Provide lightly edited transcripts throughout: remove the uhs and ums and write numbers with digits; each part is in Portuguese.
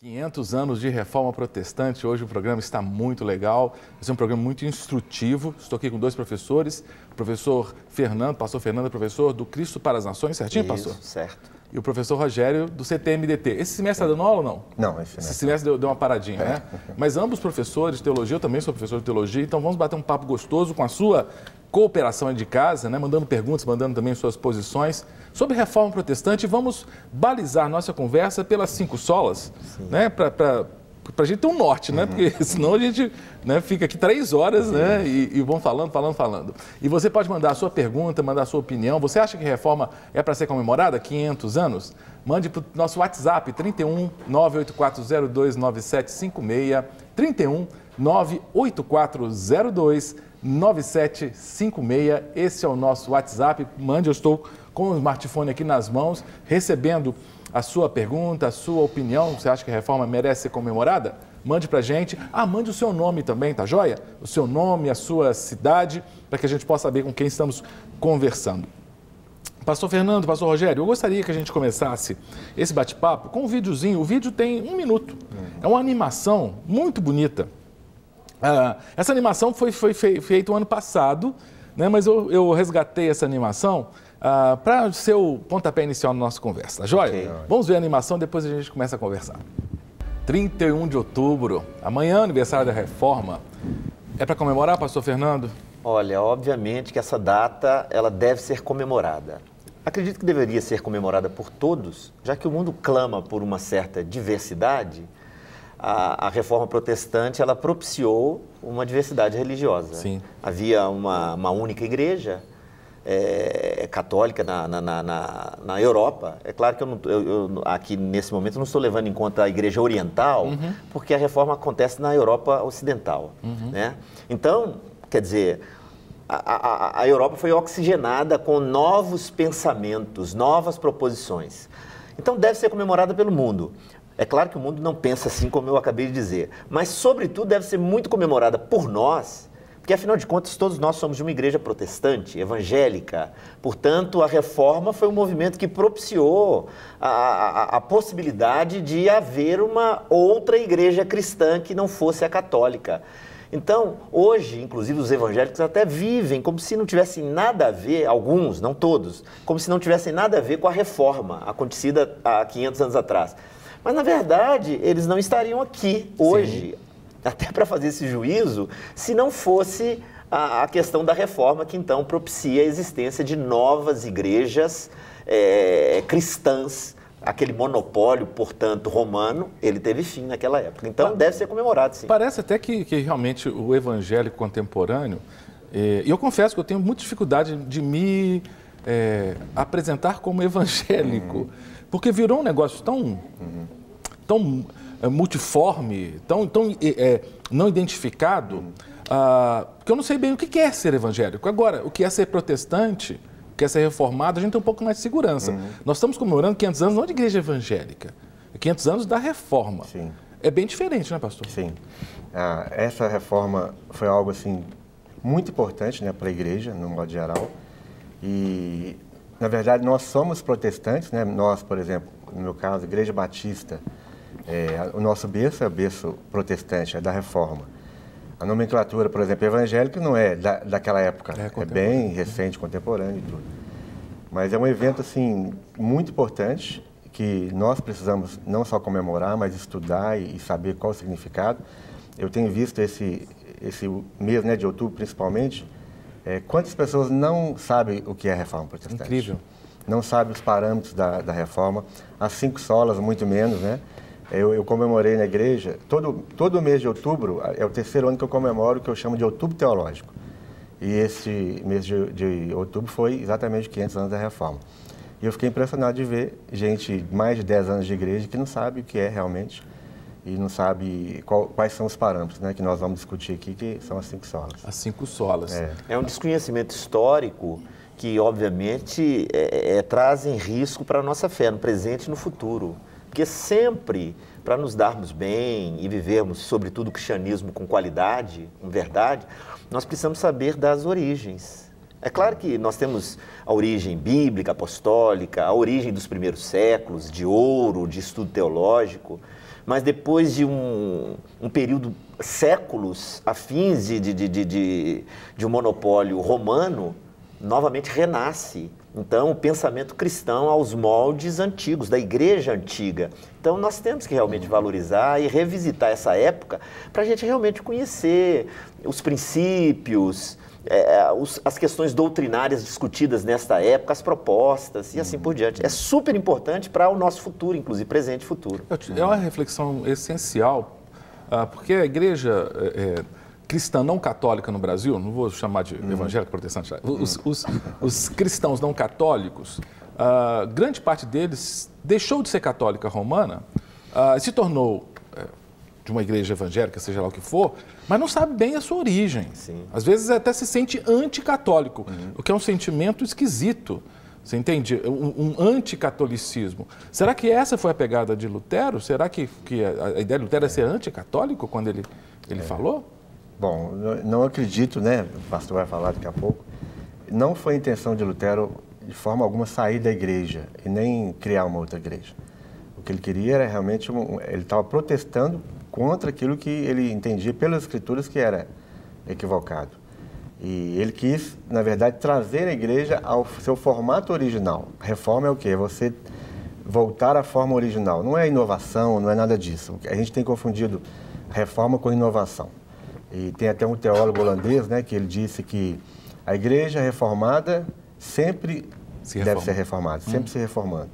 500 anos de reforma protestante. Hoje o programa está muito legal, vai ser um programa muito instrutivo. Estou aqui com dois professores, o professor Fernando, pastor Fernando, professor do Cristo para as Nações, certinho, pastor? Isso, certo. E o professor Rogério, do CTMDT. Esse semestre está dando aula ou não? Não, esse semestre deu uma paradinha, né? Mas ambos professores de teologia, eu também sou professor de teologia, então vamos bater um papo gostoso com a sua cooperação aí de casa, né? Mandando perguntas, mandando também suas posições sobre reforma protestante. Vamos balizar nossa conversa pelas 5 solas, né? Para a gente ter um norte, né? Porque senão a gente, né, fica aqui 3 horas, né? E vão falando. E você pode mandar a sua pergunta, mandar a sua opinião. Você acha que reforma é para ser comemorada? 500 anos? Mande para o nosso WhatsApp, 31 98402 9756, 31 98402 9756. Esse é o nosso WhatsApp. Mande, eu estou com o smartphone aqui nas mãos, recebendo a sua pergunta, a sua opinião. Você acha que a reforma merece ser comemorada? Mande pra gente. Mande o seu nome também, tá joia? O seu nome, a sua cidade, para que a gente possa saber com quem estamos conversando. Pastor Fernando, pastor Rogério, eu gostaria que a gente começasse esse bate-papo com um videozinho. O vídeo tem 1 minuto. É uma animação muito bonita. Essa animação foi feita o ano passado, né, mas eu resgatei essa animação para ser o pontapé inicial da nossa conversa, joia? Okay. Vamos ver a animação, depois a gente começa a conversar. 31 de outubro, amanhã, aniversário da Reforma. É para comemorar, pastor Fernando? Olha, obviamente que essa data ela deve ser comemorada. Acredito que deveria ser comemorada por todos, já que o mundo clama por uma certa diversidade. A reforma protestante ela propiciou uma diversidade religiosa. Sim. Havia uma única igreja católica na Europa. É claro que eu aqui nesse momento não estou levando em conta a igreja oriental, porque a reforma acontece na Europa ocidental. Né? Então, quer dizer, a Europa foi oxigenada com novos pensamentos, novas proposições. Então deve ser comemorada pelo mundo. É claro que o mundo não pensa assim como eu acabei de dizer, mas, sobretudo, deve ser muito comemorada por nós, porque, afinal de contas, todos nós somos de uma igreja protestante, evangélica. Portanto, a reforma foi um movimento que propiciou a possibilidade de haver uma outra igreja cristã que não fosse a católica. Então, hoje, inclusive, os evangélicos até vivem como se não tivessem nada a ver, alguns, não todos, como se não tivessem nada a ver com a reforma acontecida há 500 anos atrás. Mas, na verdade, eles não estariam aqui hoje, até para fazer esse juízo, se não fosse a questão da reforma, que então propicia a existência de novas igrejas cristãs. Aquele monopólio, portanto, romano, ele teve fim naquela época. Então, deve ser comemorado, sim. Parece até que realmente o evangélico contemporâneo, e eu confesso que eu tenho muita dificuldade de me apresentar como evangélico, porque virou um negócio tão multiforme, tão não identificado, que eu não sei bem o que é ser evangélico. Agora, o que é ser protestante, o que é ser reformado, a gente tem um pouco mais de segurança. Nós estamos comemorando 500 anos não de igreja evangélica, 500 anos da reforma. Sim. É bem diferente, né, pastor? Sim. Essa reforma foi algo assim muito importante, né, para a igreja, no modo geral. E, na verdade, nós somos protestantes, né? Nós, por exemplo, no meu caso, Igreja Batista, o nosso berço é o berço protestante, é da reforma. A nomenclatura, por exemplo, evangélica não é daquela época, é bem recente, contemporâneo e tudo. Mas é um evento, assim, muito importante, que nós precisamos não só comemorar, mas estudar e saber qual o significado. Eu tenho visto esse mês, né, de outubro, principalmente, quantas pessoas não sabem o que é a reforma protestante. Incrível. Não sabem os parâmetros da reforma, as 5 solas, muito menos, né? Eu comemorei na igreja, todo mês de outubro, é o 3º ano que eu comemoro, que eu chamo de Outubro Teológico. E esse mês de outubro foi exatamente 500 anos da reforma. E eu fiquei impressionado de ver gente de mais de 10 anos de igreja que não sabe o que é realmente e não sabe quais são os parâmetros, né, que nós vamos discutir aqui, que são as 5 solas. As 5 solas. É um desconhecimento histórico que, obviamente, trazem risco para a nossa fé, no presente e no futuro. Porque sempre, para nos darmos bem e vivermos, sobretudo, o cristianismo com qualidade, com verdade, nós precisamos saber das origens. É claro que nós temos a origem bíblica, apostólica, a origem dos primeiros séculos, de ouro, de estudo teológico, mas depois de um período, séculos, a fins de um monopólio romano, novamente renasce. Então, o pensamento cristão aos moldes antigos, da igreja antiga. Então, nós temos que realmente valorizar e revisitar essa época para a gente realmente conhecer os princípios, as questões doutrinárias discutidas nesta época, as propostas e assim por diante. É super importante para o nosso futuro, inclusive presente e futuro. É uma reflexão essencial, porque a igreja cristã não católica no Brasil, não vou chamar de evangélico protestante, os cristãos não católicos, grande parte deles deixou de ser católica romana, se tornou de uma igreja evangélica, seja lá o que for, mas não sabe bem a sua origem. Sim. Às vezes até se sente anticatólico, o que é um sentimento esquisito. Você entende? Um anticatolicismo. Será que essa foi a pegada de Lutero? Será que a ideia de Lutero é ser anticatólico quando ele falou? Bom, não acredito, né? O pastor vai falar daqui a pouco. Não foi a intenção de Lutero, de forma alguma, sair da igreja e nem criar uma outra igreja. O que ele queria era realmente, ele estava protestando contra aquilo que ele entendia pelas escrituras que era equivocado. E ele quis, na verdade, trazer a igreja ao seu formato original. Reforma é o quê? É você voltar à forma original. Não é inovação, não é nada disso. A gente tem confundido reforma com inovação. E tem até um teólogo holandês, né, que ele disse que a igreja reformada sempre deve ser reformada, sempre se reformando.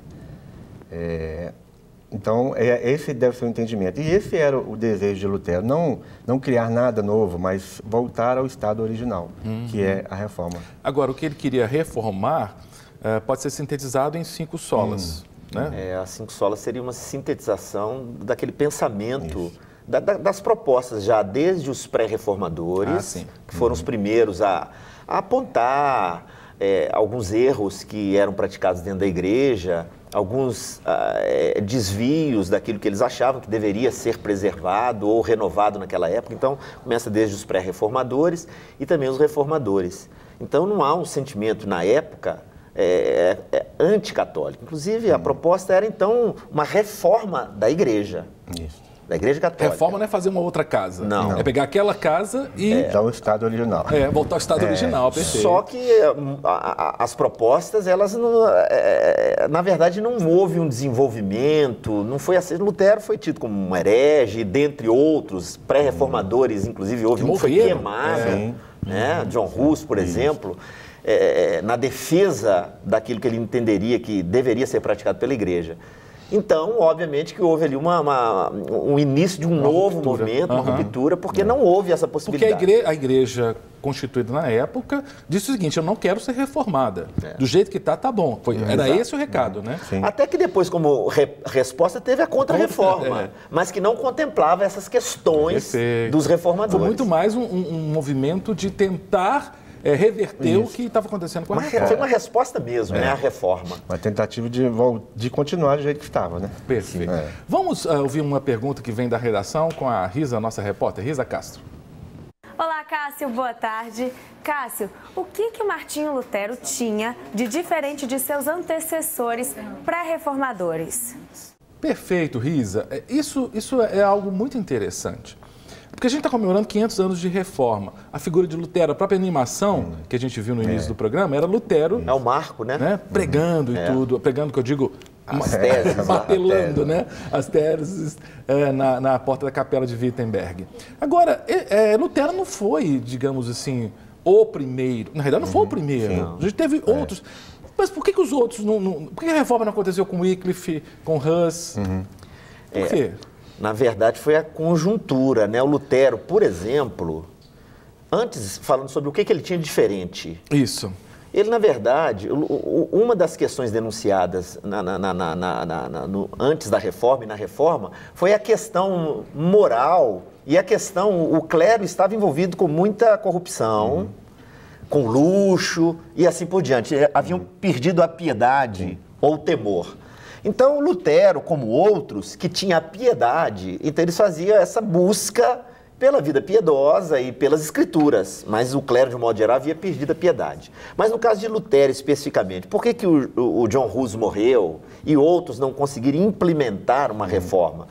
Então, esse deve ser o entendimento. E esse era o desejo de Lutero, não criar nada novo, mas voltar ao estado original, que é a reforma. Agora, o que ele queria reformar pode ser sintetizado em 5 solas. Né? As 5 solas seria uma sintetização daquele pensamento, das propostas já desde os pré-reformadores, que foram os primeiros a apontar alguns erros que eram praticados dentro da igreja, alguns desvios daquilo que eles achavam que deveria ser preservado ou renovado naquela época. Então, começa desde os pré-reformadores e também os reformadores. Então, não há um sentimento na época anticatólico. Inclusive, a proposta era, então, uma reforma da igreja. Isso. Da igreja católica. Reforma não é fazer uma outra casa. Não. É pegar aquela casa e... Voltar ao estado original. Voltar ao estado original, perfeito. Só que as propostas, elas, na verdade, não houve um desenvolvimento, não foi assim. Lutero foi tido como um herege, dentre outros pré-reformadores, inclusive houve um que foi queimado, né? John Hus, por exemplo, na defesa daquilo que ele entenderia que deveria ser praticado pela igreja. Então, obviamente que houve ali um início de um novo movimento, uma ruptura, porque não houve essa possibilidade. Porque a igreja constituída na época disse o seguinte: eu não quero ser reformada. Do jeito que tá bom. Era esse o recado, né? Sim. Até que depois, como resposta, teve a contra-reforma, mas que não contemplava essas questões dos reformadores. Foi muito mais um movimento de tentar reverter o que estava acontecendo com a reforma. Foi uma resposta mesmo, né? A reforma. Uma tentativa de continuar do jeito que estava, né? Perfeito. Vamos ouvir uma pergunta que vem da redação com a Risa, nossa repórter. Risa Castro. Olá, Cássio, boa tarde. Cássio, o que o Martinho Lutero tinha de diferente de seus antecessores pré-reformadores? Perfeito, Risa. Isso é algo muito interessante. Porque a gente está comemorando 500 anos de reforma. A figura de Lutero, a própria animação que a gente viu no início do programa, era Lutero... É o marco, né? Pregando e tudo. Pregando, que eu digo... As teses. Martelando, né? As teses na porta da capela de Wittenberg. Agora, Lutero não foi, digamos assim, o primeiro. Na realidade, não foi o primeiro. A gente teve outros. Mas por que os outros não... Por que a reforma não aconteceu com Wycliffe, com Hus? Por quê? Na verdade, foi a conjuntura, né? O Lutero, por exemplo, antes, falando sobre o que ele tinha de diferente. Isso. Ele, na verdade, uma das questões denunciadas antes da reforma e na reforma foi a questão moral e a questão, o clero estava envolvido com muita corrupção, com luxo e assim por diante. Haviam perdido a piedade ou o temor. Então, Lutero, como outros, que tinha a piedade, então eles faziam essa busca pela vida piedosa e pelas escrituras, mas o clero, de um modo geral, havia perdido a piedade. Mas no caso de Lutero, especificamente, por que o John Hus morreu e outros não conseguiram implementar uma reforma?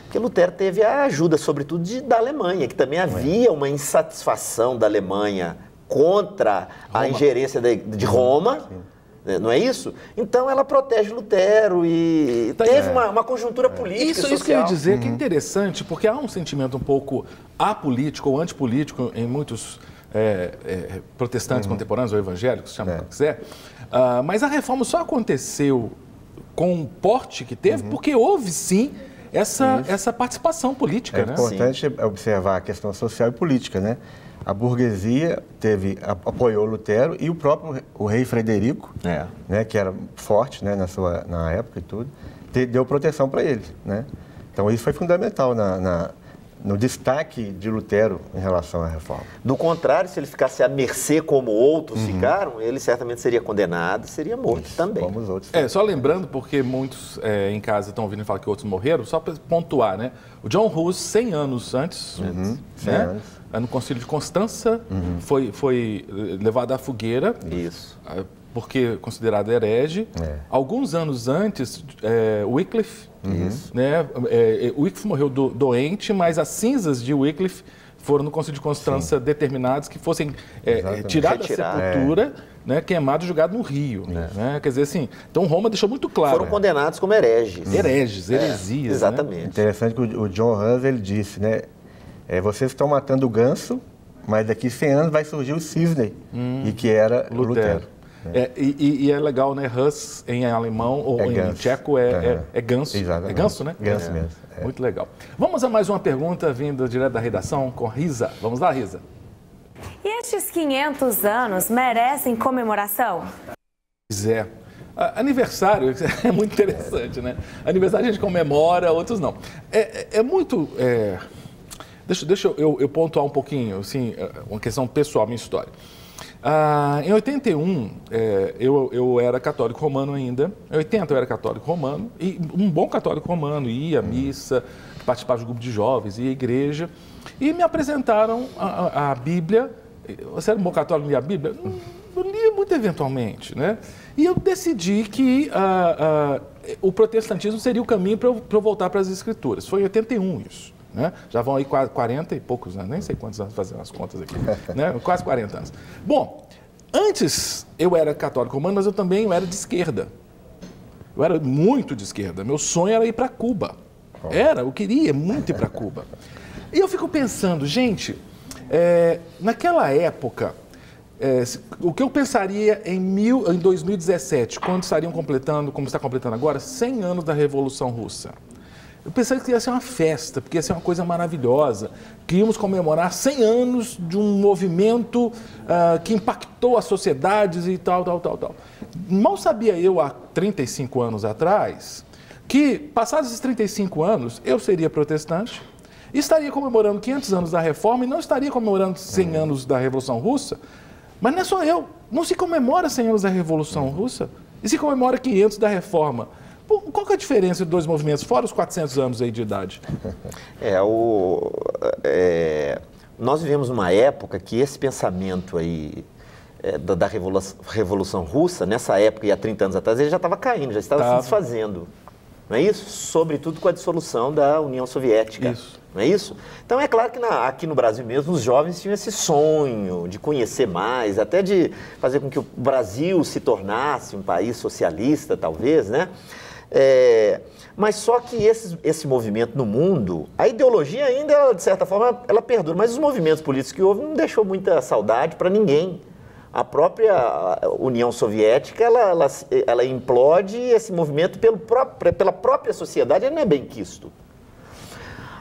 Porque Lutero teve a ajuda, sobretudo, da Alemanha, que também havia uma insatisfação da Alemanha contra a ingerência de Roma. Não é isso? Então ela protege Lutero e teve uma conjuntura política e social. Isso que eu ia dizer que é interessante, porque há um sentimento um pouco apolítico ou antipolítico em muitos protestantes contemporâneos ou evangélicos, chama como quiser. Mas a reforma só aconteceu com o porte que teve porque houve sim essa participação política. É importante observar a questão social e política, né? A burguesia apoiou Lutero e o rei Frederico, né, que era forte, né, na época e tudo, deu proteção para ele, né? Então isso foi fundamental no destaque de Lutero em relação à reforma. Do contrário, se ele ficasse à mercê como outros ficaram, ele certamente seria condenado e seria morto também. Como os outros. Só lembrando, porque muitos em casa estão ouvindo falar que outros morreram, só para pontuar, né? O John Hus, 100 anos antes, 100 anos. No Concílio de Constança, foi levado à fogueira, porque considerado herege. Alguns anos antes, Wycliffe, né? Wycliffe morreu doente, mas as cinzas de Wycliffe foram no Concílio de Constança determinadas que fossem tiradas da sepultura, né, queimado e jogado no rio. Né? Quer dizer assim, então Roma deixou muito claro. Foram condenados como hereges. Heresias. Exatamente. Né? Interessante que o John Hus, ele disse, né? Vocês estão matando o ganso, mas daqui 100 anos vai surgir o cisne, e que era Lutero. E é legal, né? Hus em alemão ou em tcheco é ganso. Exatamente. É ganso, né? Ganso mesmo. Muito legal. Vamos a mais uma pergunta vindo direto da redação com Risa. Vamos lá, Risa. E estes 500 anos merecem comemoração? Pois é. Aniversário é muito interessante, né? Aniversário a gente comemora, outros não. É muito... Deixa eu pontuar um pouquinho, assim, uma questão pessoal, minha história. Em 81, eu era católico romano ainda. Em 80 eu era católico romano, e um bom católico romano, ia à missa, participava de grupo de jovens, ia à igreja, e me apresentaram a Bíblia. Você era um bom católico, lia a Bíblia? Eu lia muito eventualmente, né? E eu decidi que o protestantismo seria o caminho para eu voltar para as Escrituras. Foi em 81 isso. Né? Já vão aí quase 40 e poucos anos, nem sei quantos anos fazendo as contas aqui, né? Quase 40 anos. Bom, antes eu era católico romano, mas eu também era de esquerda. Eu era muito de esquerda. Meu sonho era ir para Cuba. Eu queria muito ir para Cuba. E eu fico pensando, gente, naquela época, o que eu pensaria em 2017, quando estariam completando, como está completando agora, 100 anos da Revolução Russa? Eu pensei que ia ser uma festa, porque ia ser uma coisa maravilhosa, que íamos comemorar 100 anos de um movimento que impactou as sociedades e tal. Mal sabia eu, há 35 anos atrás, que, passados esses 35 anos, eu seria protestante, estaria comemorando 500 anos da Reforma e não estaria comemorando 100 anos da Revolução Russa. Mas não é só eu, não se comemora 100 anos da Revolução Russa e se comemora 500 da Reforma. Qual que é a diferença de dois movimentos, fora os 400 anos aí de idade? Nós vivemos uma época que esse pensamento aí da Revolução Russa, nessa época e há 30 anos atrás, ele já estava caindo, já estava se desfazendo. Não é isso? Sobretudo com a dissolução da União Soviética. Isso. Não é isso? Então é claro que aqui no Brasil mesmo os jovens tinham esse sonho de conhecer mais, até de fazer com que o Brasil se tornasse um país socialista, talvez, né? Mas só que esse movimento no mundo, a ideologia ainda, de certa forma, ela perdura, mas os movimentos políticos que houve não deixou muita saudade para ninguém. A própria União Soviética, ela implode e esse movimento pela própria sociedade, ele não é bem quisto.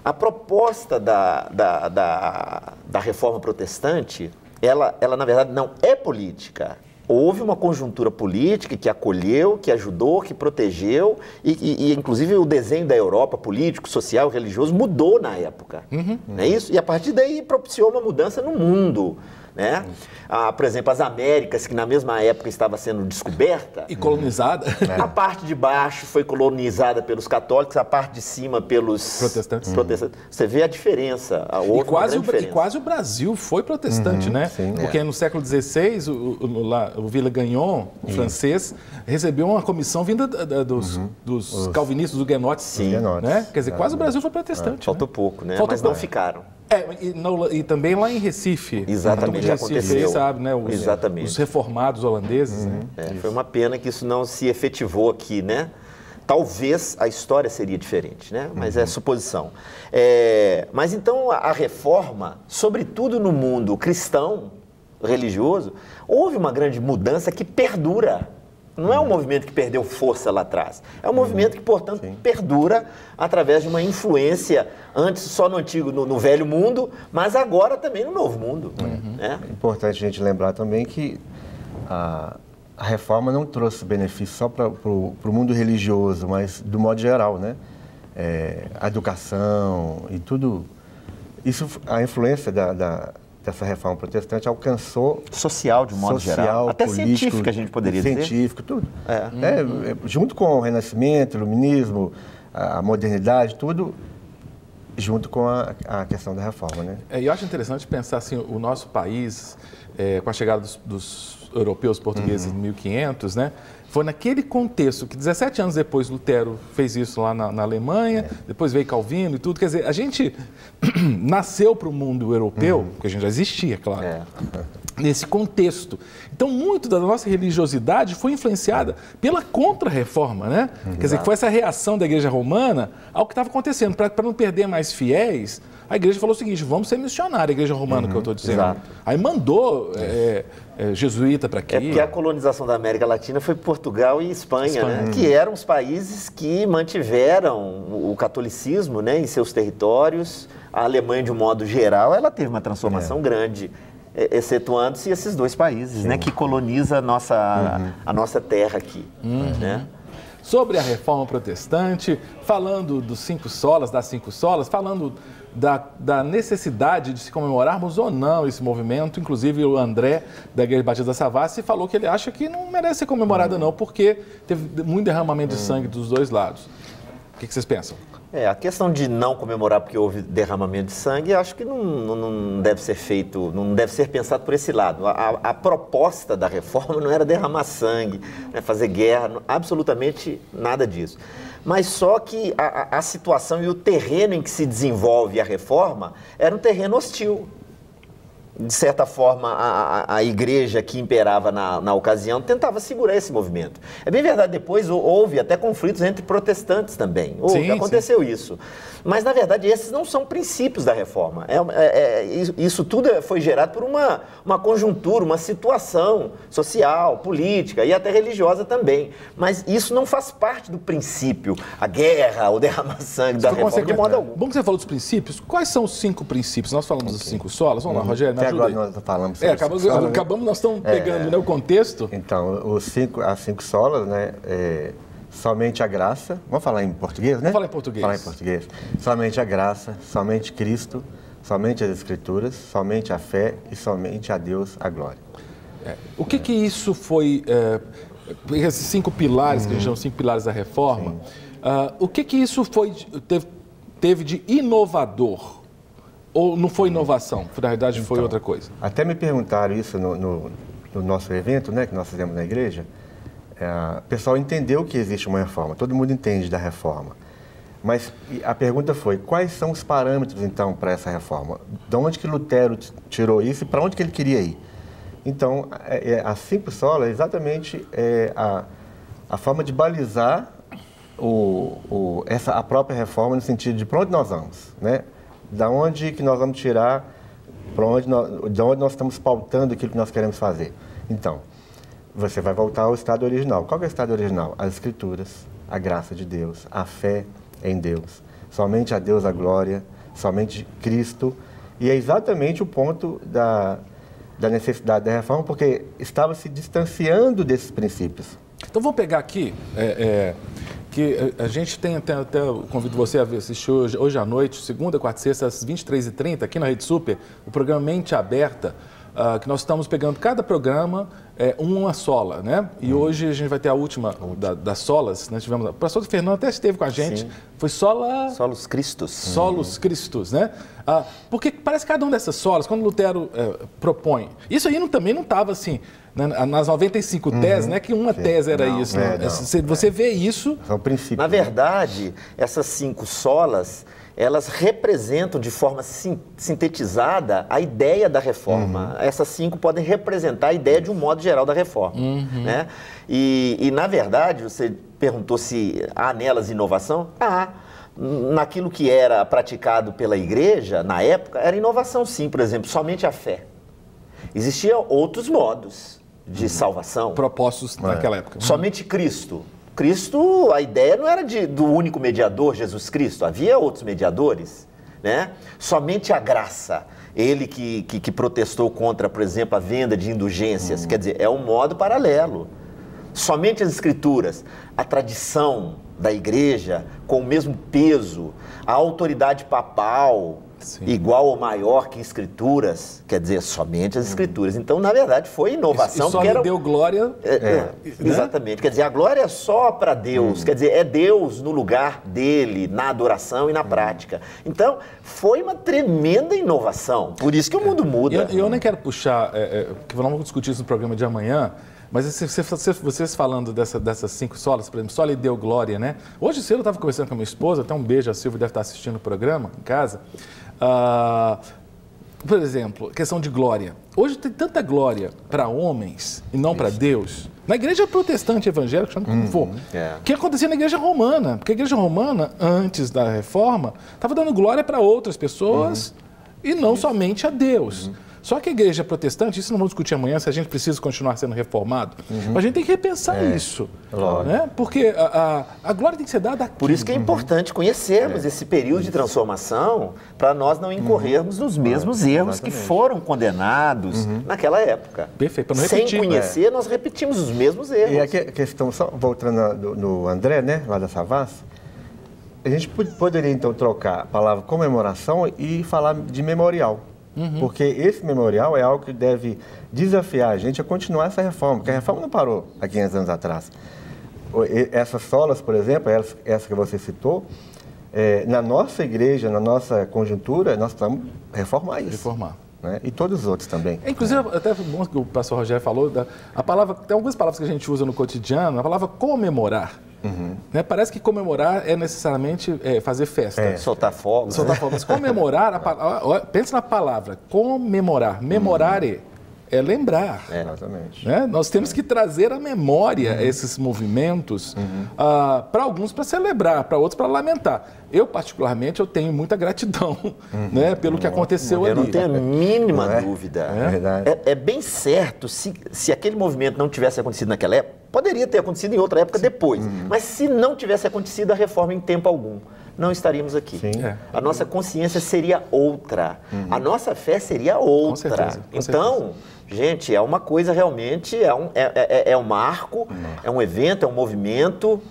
A proposta da reforma protestante, ela na verdade não é política. Houve uma conjuntura política que acolheu, que ajudou, que protegeu e inclusive o desenho da Europa, político, social, religioso, mudou na época. Não é isso? E a partir daí propiciou uma mudança no mundo. né? Por exemplo, as Américas, que na mesma época estava sendo descoberta. E colonizada. A parte de baixo foi colonizada pelos católicos, a parte de cima pelos protestantes. Você vê a diferença. E quase o Brasil foi protestante, né? Sim, porque no século XVI, o Villegagnon, o francês, recebeu uma comissão vinda dos calvinistas, dos huguenotes. Sim. Né? Quer dizer, quase o Brasil foi protestante. Faltou pouco, né? Faltou Mas não pouco. ficaram. E também lá em Recife. Exatamente, Recife, aconteceu. Sabe, né? Exatamente. Os reformados holandeses. Né? Foi uma pena que isso não se efetivou aqui, né? Talvez a história seria diferente, né? Mas é suposição. Mas então a reforma, sobretudo no mundo cristão, religioso, houve uma grande mudança que perdura. Não é um movimento que perdeu força lá atrás. É um movimento que, portanto, perdura através de uma influência, antes só no velho mundo, mas agora também no novo mundo. Né? É importante a gente lembrar também que a reforma não trouxe benefício só para o mundo religioso, mas do modo geral, né? A educação e tudo. Isso, a influência dessa reforma protestante alcançou... Social, de um modo geral. Até político, científica, a gente poderia dizer. Científico, tudo. Junto com o Renascimento, o Iluminismo, a modernidade, tudo, junto com a questão da reforma, né? E eu acho interessante pensar assim, o nosso país, com a chegada dos europeus portugueses em 1500, né? Foi naquele contexto que 17 anos depois Lutero fez isso lá na Alemanha, depois veio Calvino e tudo. Quer dizer, a gente nasceu para o mundo europeu, porque a gente já existia, claro, nesse contexto. Então, muito da nossa religiosidade foi influenciada pela contra-reforma, né? Quer dizer, que foi essa reação da Igreja Romana ao que estava acontecendo. Para não perder mais fiéis, a Igreja falou o seguinte: vamos ser missionária, a Igreja Romana, que eu estou dizendo. Exato. Aí mandou jesuíta para aqui. Porque a colonização da América Latina foi Portugal e Espanha. Né? Que eram os países que mantiveram o catolicismo, né, em seus territórios. A Alemanha, de um modo geral, ela teve uma transformação grande, excetuando-se esses dois países, né, que colonizam a nossa terra aqui. Né? Sobre a reforma protestante, falando das 5 solas, falando da necessidade de se comemorarmos ou não esse movimento. Inclusive o André, da Igreja Batista da Savassi, falou que ele acha que não merece ser comemorada não, porque teve muito derramamento de sangue dos dois lados. O que vocês pensam? A questão de não comemorar porque houve derramamento de sangue, acho que não deve ser feito, não deve ser pensado por esse lado. A proposta da reforma não era derramar sangue, né, fazer guerra, absolutamente nada disso. Mas só que a situação e o terreno em que se desenvolve a reforma era um terreno hostil. De certa forma, a igreja que imperava na ocasião tentava segurar esse movimento. É bem verdade, depois houve até conflitos entre protestantes também. Aconteceu isso. Mas, na verdade, esses não são princípios da reforma. Isso tudo foi gerado por uma conjuntura, uma situação social, política e até religiosa também. Mas isso não faz parte do princípio, a guerra, o derramar sangue da reforma, de modo algum. Bom que você falou dos princípios. Quais são os 5 princípios? Nós falamos das 5 solas. Vamos lá, Rogério, até agora nós falamos sobre acabamos, nós estamos pegando, né, o contexto. Então, as 5 solas, né, somente a graça, vamos falar em português, né? Vamos falar em português. Falar em português. Somente a graça, somente Cristo, somente as Escrituras, somente a fé e somente a Deus a glória. O que isso foi, esses 5 pilares, que a gente chama 5 pilares da reforma, o que isso teve de inovador? Ou não foi inovação? Na verdade, foi outra coisa? Até me perguntaram isso no nosso evento, né, que nós fizemos na igreja. O pessoal entendeu que existe uma reforma, todo mundo entende da reforma. Mas a pergunta foi, quais são os parâmetros, então, para essa reforma? De onde que Lutero tirou isso e para onde que ele queria ir? Então, as 5 solas é exatamente a forma de balizar a própria reforma no sentido de para onde nós vamos, né? Da onde que nós vamos tirar, de onde nós estamos pautando aquilo que nós queremos fazer. Então, você vai voltar ao estado original. Qual que é o estado original? As Escrituras, a graça de Deus, a fé em Deus. Somente a Deus a glória, somente Cristo. E é exatamente o ponto da necessidade da reforma, porque estava se distanciando desses princípios. Então, vamos pegar aqui, que a gente tem até eu convido você a assistir hoje à noite, segunda, quarta e sexta, às 23h30, aqui na Rede Super, o programa Mente Aberta, que nós estamos pegando cada programa uma sola, né? E hoje a gente vai ter a última das solas. Nós tivemos, o pastor Fernando até esteve com a gente. Sim. Foi Solos Christus. Solos Christus, né? Porque parece que cada uma dessas solas, quando Lutero propõe, isso aí também não estava assim, né, nas 95 teses, né? Que uma tese era isso. Né? Você vê isso. É o princípio. Na verdade, essas 5 solas, elas representam de forma sintetizada a ideia da reforma. Essas 5 podem representar a ideia de um modo geral da reforma. Né? E, na verdade, você perguntou se há nelas inovação? Naquilo que era praticado pela igreja, na época, era inovação sim, por exemplo, somente a fé. Existiam outros modos de salvação. Propostos naquela época. Somente Cristo. Cristo, a ideia não era do único mediador, Jesus Cristo. Havia outros mediadores, né? Somente a graça. Ele que protestou contra, por exemplo, a venda de indulgências. Quer dizer, é um modo paralelo. Somente as Escrituras. A tradição da igreja com o mesmo peso. A autoridade papal, igual ou maior que Escrituras, quer dizer, somente as Escrituras. Então, na verdade, foi inovação. E só lhe deu glória. Exatamente. Quer dizer, a glória é só para Deus. Quer dizer, é Deus no lugar dele, na adoração e na prática. Então, foi uma tremenda inovação. Por isso que o mundo muda. Eu nem quero puxar, porque vamos discutir isso no programa de amanhã, mas vocês falando dessas 5 solas, por exemplo, só lhe deu glória, né? Hoje cedo eu estava conversando com a minha esposa, até um beijo, a Silvia deve estar assistindo o programa em casa. Por exemplo, questão de glória. Hoje tem tanta glória para homens e não para Deus. Na igreja protestante evangélica, chama como for, que acontecia na igreja romana. Porque a igreja romana, antes da reforma, estava dando glória para outras pessoas e não somente a Deus. Só que a igreja protestante, isso não vamos discutir amanhã, se a gente precisa continuar sendo reformado, mas a gente tem que repensar isso. Né? Porque a glória tem que ser dada aqui. Por isso que é importante conhecermos esse período de transformação, para nós não incorrermos nos mesmos erros que foram condenados naquela época. Perfeito, para não repetir. Sem conhecer, nós repetimos os mesmos erros. E aqui a questão, só voltando no André, né, lá da Savassi, a gente poderia então trocar a palavra comemoração e falar de memorial. Porque esse memorial é algo que deve desafiar a gente a continuar essa reforma, porque a reforma não parou há 500 anos atrás. Essas solas, por exemplo, essa que você citou, na nossa igreja, na nossa conjuntura, nós precisamos reformar isso. Reformar. Né? E todos os outros também. Inclusive, até bom que o pastor Rogério falou, a palavra, tem algumas palavras que a gente usa no cotidiano, a palavra comemorar. Né? Parece que comemorar é necessariamente fazer festa. Soltar fogos. Soltar fogos. Mas comemorar, pensa na palavra, comemorar, memorare, é lembrar. Exatamente. Né? Nós temos que trazer à memória esses movimentos, para alguns para celebrar, para outros para lamentar. Eu, particularmente, eu tenho muita gratidão né, pelo que aconteceu ali. Eu não tenho a mínima dúvida. Verdade. É bem certo, se aquele movimento não tivesse acontecido naquela época, poderia ter acontecido em outra época depois. Mas se não tivesse acontecido a reforma em tempo algum, não estaríamos aqui. A nossa consciência seria outra. A nossa fé seria outra. Com certeza. Então, gente, é uma coisa realmente, é um marco, é um evento, é um movimento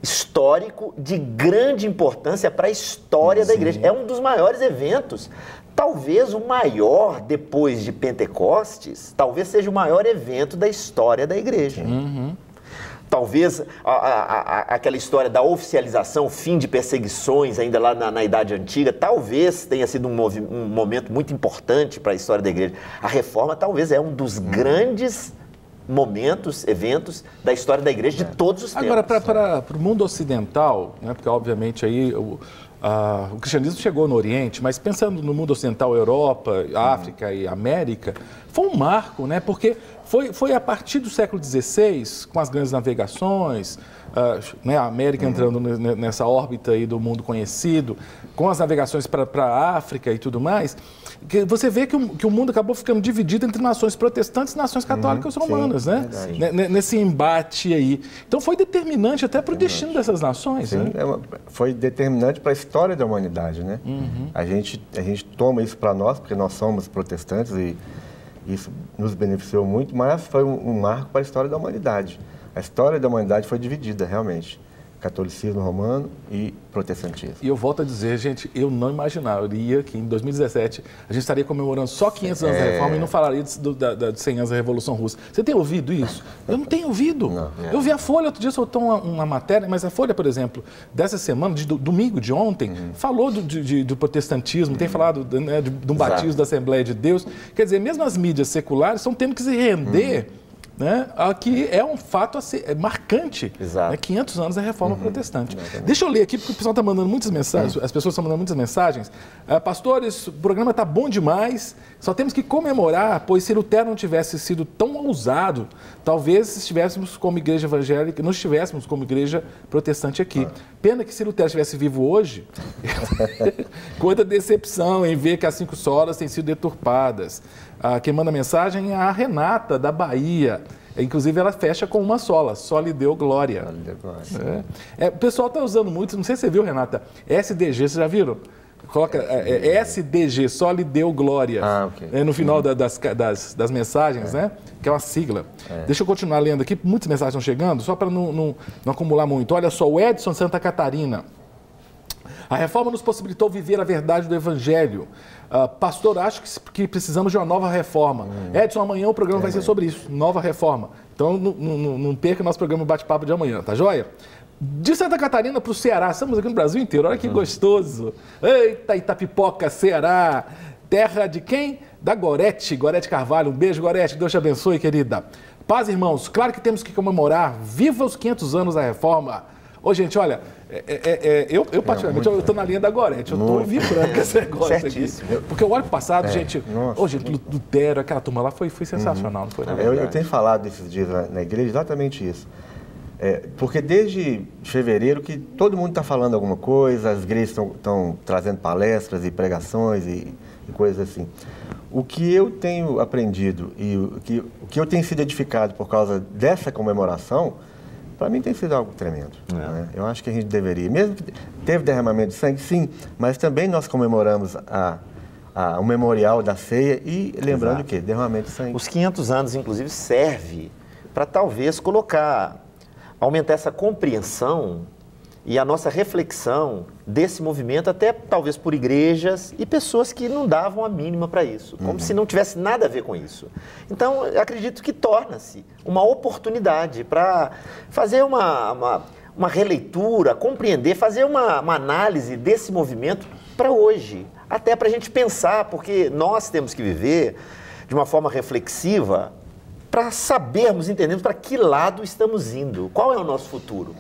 histórico de grande importância para a história da igreja. É um dos maiores eventos. Talvez o maior depois de Pentecostes, talvez seja o maior evento da história da igreja. Talvez aquela história da oficialização, fim de perseguições ainda lá na Idade Antiga, talvez tenha sido um momento muito importante para a história da igreja. A reforma talvez é um dos grandes momentos, eventos da história da igreja de todos os tempos. Agora, para o mundo ocidental, né, porque obviamente aí o cristianismo chegou no Oriente, mas pensando no mundo ocidental, Europa, África e América, foi um marco, né, porque foi a partir do século XVI, com as grandes navegações, né, a América entrando nessa órbita aí do mundo conhecido, com as navegações para a África e tudo mais, que você vê que o mundo acabou ficando dividido entre nações protestantes e nações católicas romanas, né? Nesse embate aí. Então foi determinante até para o destino dessas nações. Sim, né? Foi determinante para a história da humanidade, né? A gente toma isso para nós, porque nós somos protestantes e isso nos beneficiou muito, mas foi um marco para a história da humanidade. A história da humanidade foi dividida, realmente. catolicismo romano e protestantismo. E eu volto a dizer, gente, eu não imaginaria que em 2017 a gente estaria comemorando só 500 anos da Reforma e não falaria de 100 anos da Revolução Russa. Você tem ouvido isso? Eu não tenho ouvido. Não. Eu vi a Folha, outro dia soltou uma matéria, mas a Folha, por exemplo, dessa semana, de domingo de ontem, falou do protestantismo, tem falado, né, do batismo da Assembleia de Deus. Quer dizer, mesmo as mídias seculares estão tendo que se render, né, que é um fato marcante. Exato. Né, 500 anos da Reforma Protestante. Deixa eu ler aqui, porque o pessoal está mandando muitas mensagens, as pessoas estão mandando muitas mensagens. Pastores, o programa está bom demais, só temos que comemorar, pois se Lutero não tivesse sido tão ousado, talvez estivéssemos como igreja evangélica, não estivéssemos como igreja protestante aqui. Pena que se Lutero estivesse vivo hoje, quanta decepção em ver que as 5 solas têm sido deturpadas. Quem manda mensagem é a Renata, da Bahia. Inclusive, ela fecha com uma sola, só lhe deu glória. O pessoal está usando muito, não sei se você viu, Renata, SDG, vocês já viram? Coloca SDG, só lhe deu glória, okay. No final das mensagens, né? Que é uma sigla. Deixa eu continuar lendo aqui, muitas mensagens estão chegando, só para não acumular muito. Olha só, o Edson Santa Catarina. A reforma nos possibilitou viver a verdade do Evangelho. Pastor, acho que precisamos de uma nova reforma. Edson, amanhã o programa vai ser sobre isso, nova reforma. Então, não perca o nosso programa Bate-Papo de amanhã, tá joia? De Santa Catarina para o Ceará, estamos aqui no Brasil inteiro, olha que gostoso. Eita, Itapipoca, Ceará, terra de quem? Da Gorete Carvalho. Um beijo, Gorete, Deus te abençoe, querida. Paz, irmãos, claro que temos que comemorar, viva os 500 anos da reforma. Ô, gente, olha, eu particularmente, eu estou na linha da Gorete, eu estou vibrando com esse negócio aqui. Porque eu olho para o passado, gente, Lutero, aquela turma lá foi sensacional, não foi? Eu tenho falado esses dias na igreja exatamente isso. Porque desde fevereiro que todo mundo está falando alguma coisa, as igrejas estão trazendo palestras e pregações e coisas assim. O que eu tenho aprendido e o que eu tenho sido edificado por causa dessa comemoração, para mim tem sido algo tremendo. Né? Eu acho que a gente deveria, mesmo que teve derramamento de sangue, sim, mas também nós comemoramos o memorial da ceia e lembrando o quê? Derramamento de sangue. Os 500 anos, inclusive, serve para talvez aumentar essa compreensão e a nossa reflexão desse movimento, até talvez por igrejas e pessoas que não davam a mínima para isso, como se não tivesse nada a ver com isso. Então, eu acredito que torna-se uma oportunidade para fazer uma releitura, compreender, fazer uma análise desse movimento para hoje, até para a gente pensar, porque nós temos que viver de uma forma reflexiva para sabermos, entendermos para que lado estamos indo, qual é o nosso futuro.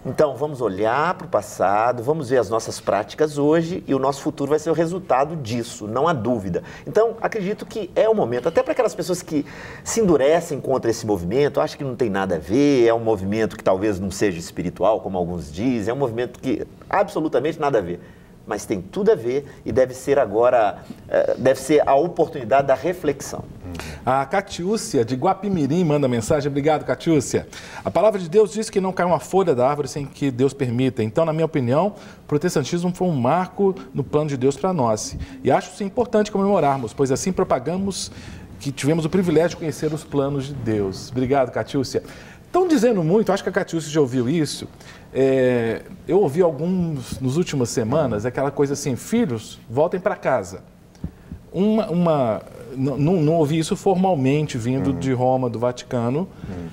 Então, vamos olhar para o passado, vamos ver as nossas práticas hoje e o nosso futuro vai ser o resultado disso, não há dúvida. Então, acredito que é o momento, até para aquelas pessoas que se endurecem contra esse movimento, acham que não tem nada a ver, é um movimento que talvez não seja espiritual, como alguns dizem, é um movimento que absolutamente nada a ver. Mas tem tudo a ver e deve ser agora, deve ser a oportunidade da reflexão. A Catiúcia, de Guapimirim, manda mensagem. Obrigado, Catiúcia. A palavra de Deus diz que não cai uma folha da árvore sem que Deus permita. Então, na minha opinião, o protestantismo foi um marco no plano de Deus para nós. E acho isso importante comemorarmos, pois assim propagamos que tivemos o privilégio de conhecer os planos de Deus. Obrigado, Catiúcia. Estão dizendo muito, acho que a Catiúcia já ouviu isso. Eu ouvi alguns, nas últimas semanas, aquela coisa assim, filhos, voltem para casa. Não ouvi isso formalmente, vindo de Roma, do Vaticano,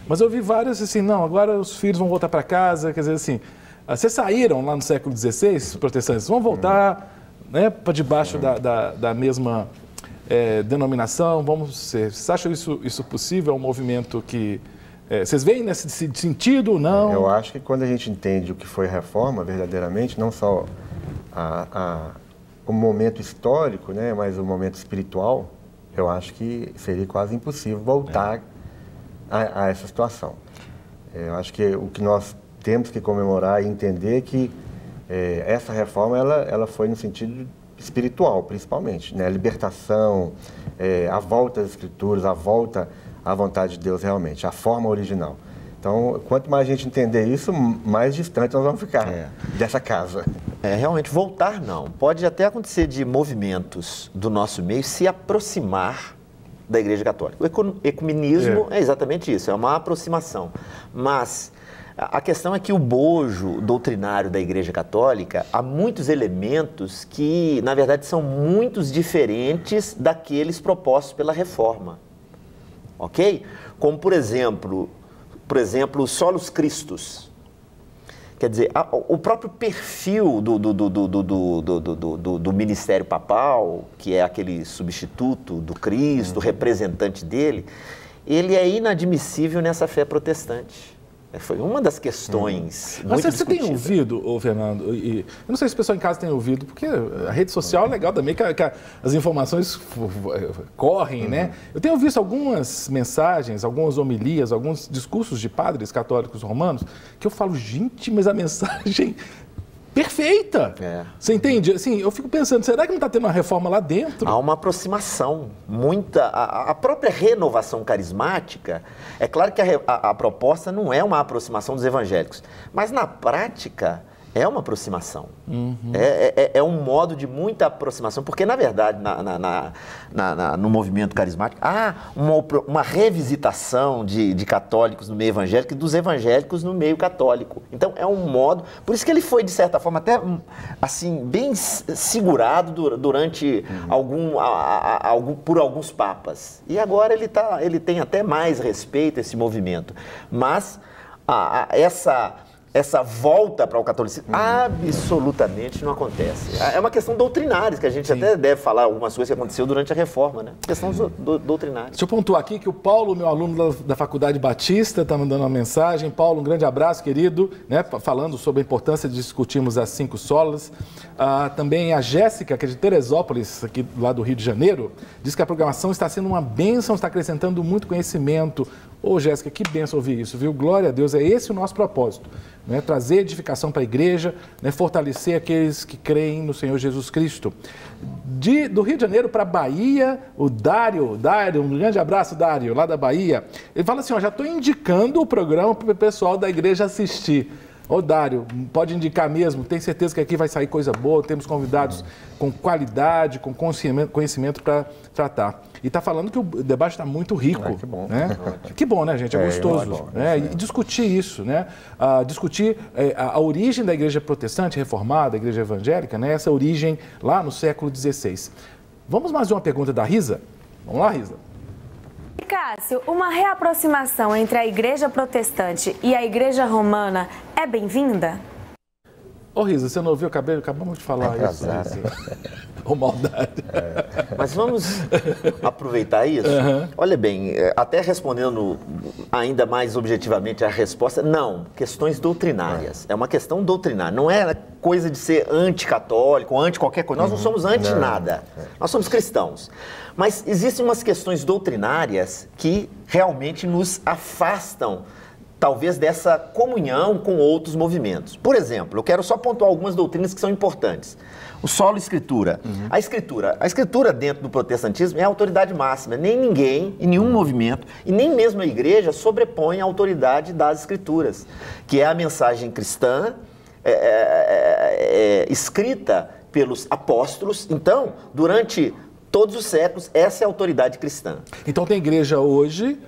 mas eu ouvi várias assim, não, agora os filhos vão voltar para casa, quer dizer assim, vocês saíram lá no século XVI, os protestantes, vão voltar né, para debaixo da mesma denominação, vocês acham isso possível? É um movimento que... vocês veem nesse sentido ou não? Eu acho que quando a gente entende o que foi reforma, verdadeiramente, não só o momento histórico, né, mas o momento espiritual, eu acho que seria quase impossível voltar a essa situação. Eu acho que o que nós temos que comemorar e entender é que essa reforma ela foi no sentido espiritual, principalmente, né? A libertação, a volta às Escrituras, a volta à vontade de Deus realmente, a forma original. Então, quanto mais a gente entender isso, mais distante nós vamos ficar dessa casa. Realmente, voltar não. Pode até acontecer de movimentos do nosso meio se aproximar da Igreja Católica. O ecumenismo é exatamente isso, é uma aproximação. Mas A questão é que o bojo doutrinário da Igreja Católica, há muitos elementos que, na verdade, são muito diferentes daqueles propostos pela Reforma. Ok? Como, por exemplo, os solos Christus. Quer dizer, o próprio perfil do ministério papal, que é aquele substituto do Cristo, representante dele, ele é inadmissível nessa fé protestante. Foi uma das questões muito Mas você tem ouvido, Fernando, eu não sei se o pessoal em casa tem ouvido, porque a rede social é legal também, que as informações correm, né? Eu tenho visto algumas mensagens, algumas homilias, alguns discursos de padres católicos romanos, que eu falo, gente, mas a mensagem perfeita. Você entende? Assim, eu fico pensando, será que não está tendo uma reforma lá dentro? Há uma aproximação, a própria renovação carismática, é claro que a proposta não é uma aproximação dos evangélicos, mas na prática é uma aproximação. É um modo de muita aproximação, porque na verdade no movimento carismático há uma revisitação de católicos no meio evangélico e dos evangélicos no meio católico. Então é um modo, por isso que ele foi de certa forma até assim bem segurado durante por alguns papas. E agora ele tem até mais respeito a esse movimento. Mas essa volta para o catolicismo absolutamente não acontece. É uma questão doutrinária, que a gente até deve falar algumas coisas que aconteceu durante a Reforma, né? Questão doutrinária. Deixa eu pontuar aqui que o Paulo, meu aluno da Faculdade Batista, está mandando uma mensagem. Paulo, um grande abraço, querido, né? Falando sobre a importância de discutirmos as 5 solas. Também a Jéssica, que é de Teresópolis, aqui lá do Rio de Janeiro, diz que a programação está sendo uma bênção, está acrescentando muito conhecimento. Ô, Jéssica, que bênção ouvir isso, viu? Glória a Deus, é esse o nosso propósito. Né? Trazer edificação para a igreja, né? Fortalecer aqueles que creem no Senhor Jesus Cristo. Do Rio de Janeiro para a Bahia, o Dário, um grande abraço, Dário, lá da Bahia. Ele fala assim, já estou indicando o programa para o pessoal da igreja assistir. Ô, Dário, pode indicar mesmo, tenho certeza que aqui vai sair coisa boa, temos convidados com qualidade, com conhecimento para tratar. E está falando que o debate está muito rico. Que bom. Né? Que bom, né, gente? É gostoso. E discutir isso, né? Discutir a origem da igreja protestante, reformada, a igreja evangélica, né? Essa origem lá no século XVI. Vamos mais uma pergunta da Risa? Vamos lá, Risa. Cássio, uma reaproximação entre a igreja protestante e a igreja romana é bem-vinda? Ô, Risa, você não ouviu? Acabamos de falar isso. Ô, maldade. Mas vamos aproveitar isso? Olha bem, até respondendo ainda mais objetivamente a resposta, não, questões doutrinárias. É uma questão doutrinária, não é coisa de ser anticatólico, anti qualquer coisa. Nós não somos anti nada, nós somos cristãos. Mas existem umas questões doutrinárias que realmente nos afastam talvez dessa comunhão com outros movimentos. Por exemplo, eu quero só pontuar algumas doutrinas que são importantes. O solo escritura. A escritura dentro do protestantismo é a autoridade máxima. Nem ninguém, em nenhum movimento, e nem mesmo a igreja, sobrepõe a autoridade das escrituras, que é a mensagem cristã escrita pelos apóstolos. Então, durante todos os séculos, essa é a autoridade cristã. Então tem igreja hoje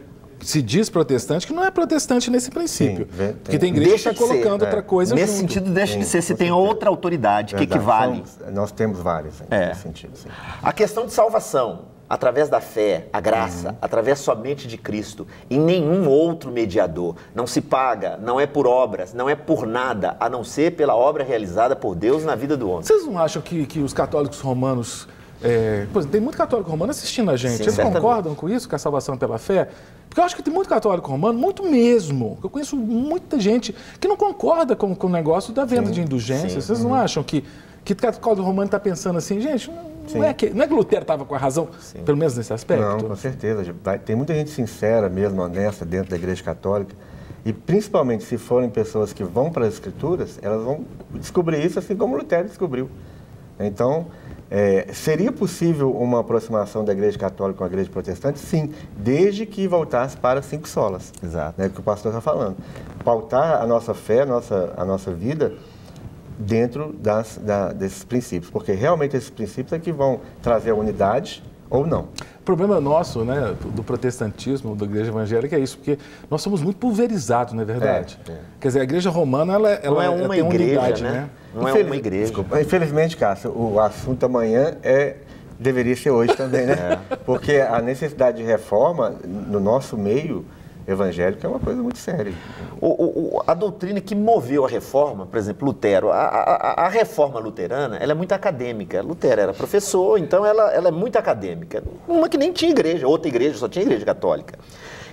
se diz protestante, que não é protestante nesse princípio. Porque tem igreja que está colocando outra coisa nesse junto. Sentido, deixa de ser, se tem outra autoridade que equivale. Nós temos várias nesse sentido. Sim. A questão de salvação, através da fé, a graça, através somente de Cristo, e nenhum outro mediador. Não se paga, não é por obras, não é por nada, a não ser pela obra realizada por Deus na vida do homem. Vocês não acham que os católicos romanos... tem muito católico romano assistindo a gente. Vocês concordam com isso, com a salvação pela fé? Porque eu acho que tem muito católico romano, muito mesmo. Eu conheço muita gente que não concorda com o negócio da venda de indulgência. Vocês não acham que o católico romano está pensando assim, gente, não é que Lutero estava com a razão, pelo menos nesse aspecto? Não, com certeza. Tem muita gente sincera mesmo, honesta, dentro da Igreja Católica. E principalmente se forem pessoas que vão para as Escrituras, elas vão descobrir isso assim como Lutero descobriu. Então... seria possível uma aproximação da Igreja Católica com a Igreja Protestante? Sim, desde que voltasse para as 5 solas. Exato. Né, que o pastor está falando. Pautar a nossa fé, a nossa vida dentro desses princípios, porque realmente esses princípios é que vão trazer a unidade ou não. O problema nosso, né, do protestantismo, da igreja evangélica, é isso, porque nós somos muito pulverizados, não é verdade? Quer dizer, a igreja romana, ela não é uma tem igreja, unidade, né? Não é uma igreja. Desculpa, infelizmente, Cássio, o assunto amanhã deveria ser hoje também, né? Porque a necessidade de reforma no nosso meio evangélico é uma coisa muito séria. A doutrina que moveu a reforma, por exemplo, Lutero, a reforma luterana, ela é muito acadêmica. Lutero era professor, então ela é muito acadêmica. Uma que nem tinha igreja, outra igreja, só tinha igreja católica.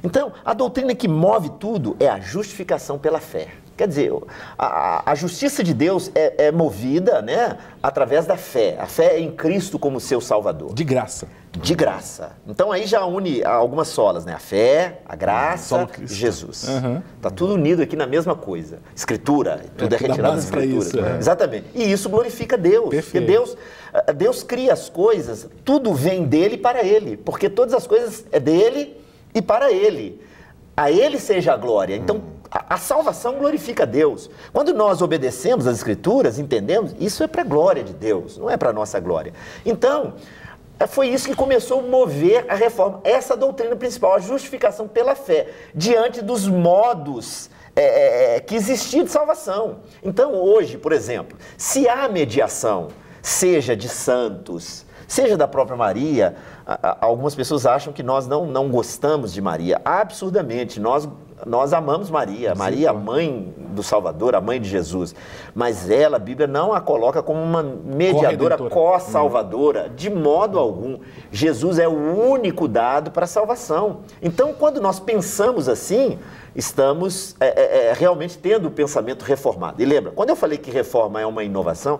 Então, a doutrina que move tudo é a justificação pela fé. Quer dizer, a justiça de Deus é movida, né, através da fé. A fé em Cristo como seu Salvador. De graça. De graça. Então aí já une algumas solas, né? A fé, a graça e Jesus. Tá tudo unido aqui na mesma coisa. Escritura, tudo é retirado das Escrituras. Isso, Exatamente. E isso glorifica Deus. Perfeito. Porque Deus cria as coisas, tudo vem dele e para ele. Porque todas as coisas é dele e para ele. A ele seja a glória. Então, a salvação glorifica Deus. Quando nós obedecemos as Escrituras, entendemos, isso é para a glória de Deus, não é para a nossa glória. Então, foi isso que começou a mover a reforma. Essa doutrina principal, a justificação pela fé, diante dos modos que existiam de salvação. Então, hoje, por exemplo, se há mediação, seja de santos, seja da própria Maria, algumas pessoas acham que nós não gostamos de Maria. Absurdamente, nós amamos Maria. Maria, a mãe do Salvador, a mãe de Jesus. Mas ela, a Bíblia não a coloca como uma mediadora co-salvadora, de modo algum. Jesus é o único dado para a salvação. Então, quando nós pensamos assim, estamos realmente tendo o pensamento reformado. E lembra, quando eu falei que reforma é uma inovação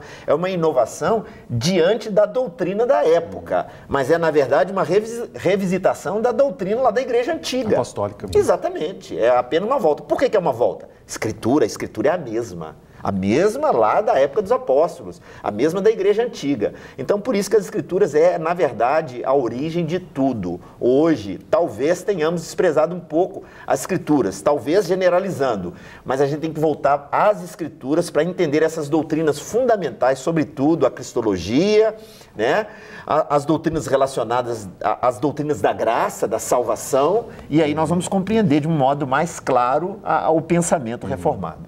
diante da doutrina da época. Mas é, na verdade, uma revisitação da doutrina lá da igreja antiga. Apostólica. Exatamente. É apenas uma volta. Por que é uma volta? A escritura é a mesma. A mesma lá da época dos apóstolos, a mesma da igreja antiga. Então, por isso que as escrituras na verdade, a origem de tudo. Hoje, talvez tenhamos desprezado um pouco as escrituras, talvez generalizando, mas a gente tem que voltar às escrituras para entender essas doutrinas fundamentais, sobretudo a cristologia, né? As doutrinas relacionadas às doutrinas da graça, da salvação, e aí nós vamos compreender de um modo mais claro o pensamento reformado.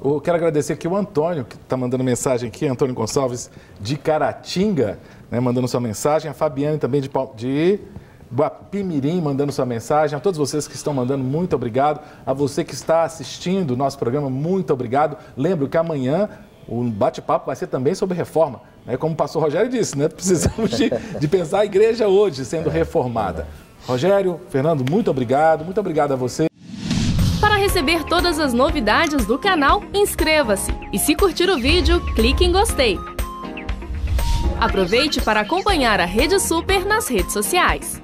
Eu quero agradecer aqui o Antônio, que está mandando mensagem aqui, Antônio Gonçalves de Caratinga, né, mandando sua mensagem, a Fabiane também de Guapimirim mandando sua mensagem, a todos vocês que estão mandando, muito obrigado, a você que está assistindo o nosso programa, muito obrigado. Lembro que amanhã o bate-papo vai ser também sobre reforma, né, como o pastor Rogério disse, né, precisamos de pensar a igreja hoje sendo reformada. Rogério, Fernando, muito obrigado a você. Para receber todas as novidades do canal, inscreva-se e se curtir o vídeo, clique em gostei. Aproveite para acompanhar a Rede Super nas redes sociais.